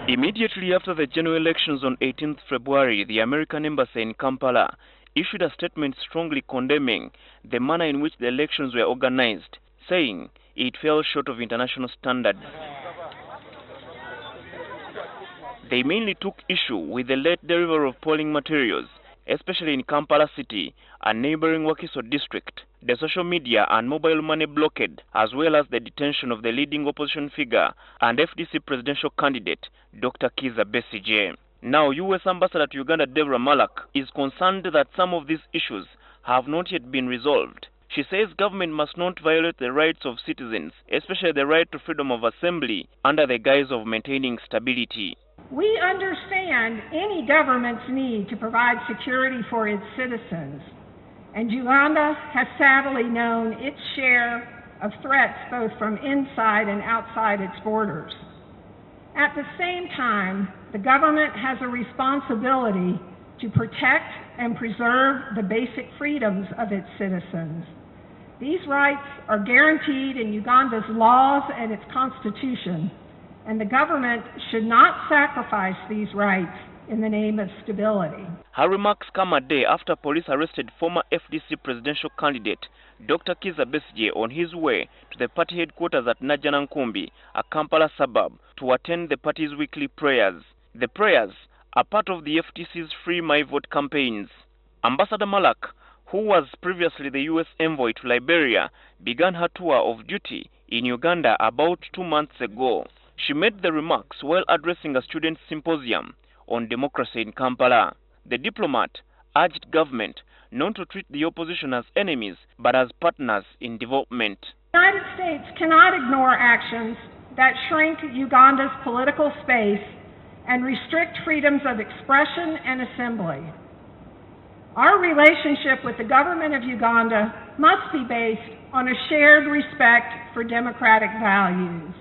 Immediately after the general elections on 18th February, the American embassy in Kampala issued a statement strongly condemning the manner in which the elections were organized, saying it fell short of international standards. They mainly took issue with the late delivery of polling materials, especially in Kampala City and neighboring Wakiso district, the social media and mobile money blockade, as well as the detention of the leading opposition figure and FDC presidential candidate, Dr. Kizza Besigye. Now, U.S. Ambassador to Uganda, Deborah Malac, is concerned that some of these issues have not yet been resolved. She says government must not violate the rights of citizens, especially the right to freedom of assembly, under the guise of maintaining stability. We understand any government's need to provide security for its citizens, and Uganda has sadly known its share of threats both from inside and outside its borders. At the same time, the government has a responsibility to protect and preserve the basic freedoms of its citizens. These rights are guaranteed in Uganda's laws and its constitution, and the government should not sacrifice these rights in the name of stability. Her remarks come a day after police arrested former FDC presidential candidate Dr. Kizza Besigye on his way to the party headquarters at Najanankumbi, a Kampala suburb, to attend the party's weekly prayers. The prayers are part of the FDC's Free My Vote campaigns. Ambassador Malac, who was previously the U.S. envoy to Liberia, began her tour of duty in Uganda about 2 months ago. She made the remarks while addressing a student symposium on democracy in Kampala. The diplomat urged government not to treat the opposition as enemies, but as partners in development. The United States cannot ignore actions that shrink Uganda's political space and restrict freedoms of expression and assembly. Our relationship with the government of Uganda must be based on a shared respect for democratic values.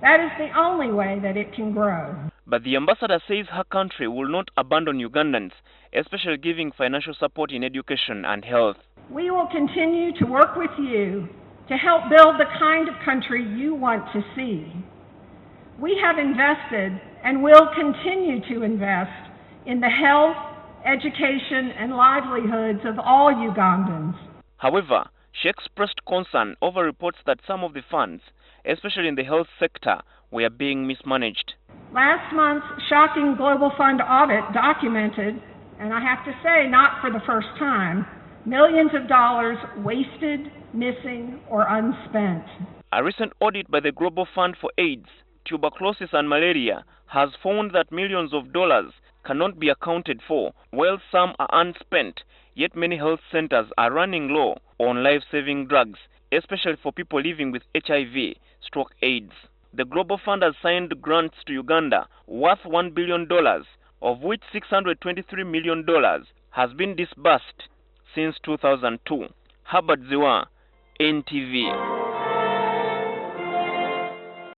That is the only way that it can grow. But the ambassador says her country will not abandon Ugandans, especially giving financial support in education and health. We will continue to work with you to help build the kind of country you want to see. We have invested and will continue to invest in the health, education, and livelihoods of all Ugandans. However, she expressed concern over reports that some of the funds, especially in the health sector, were being mismanaged. Last month's shocking Global Fund audit documented, and I have to say not for the first time, millions of dollars wasted, missing, or unspent. A recent audit by the Global Fund for AIDS, Tuberculosis and Malaria has found that millions of dollars cannot be accounted for, while some are unspent, yet many health centers are running low on life-saving drugs, especially for people living with HIV/AIDS. The Global Fund has signed grants to Uganda worth $1 billion, of which $623 million has been disbursed since 2002. Herbert Zziwa, NTV.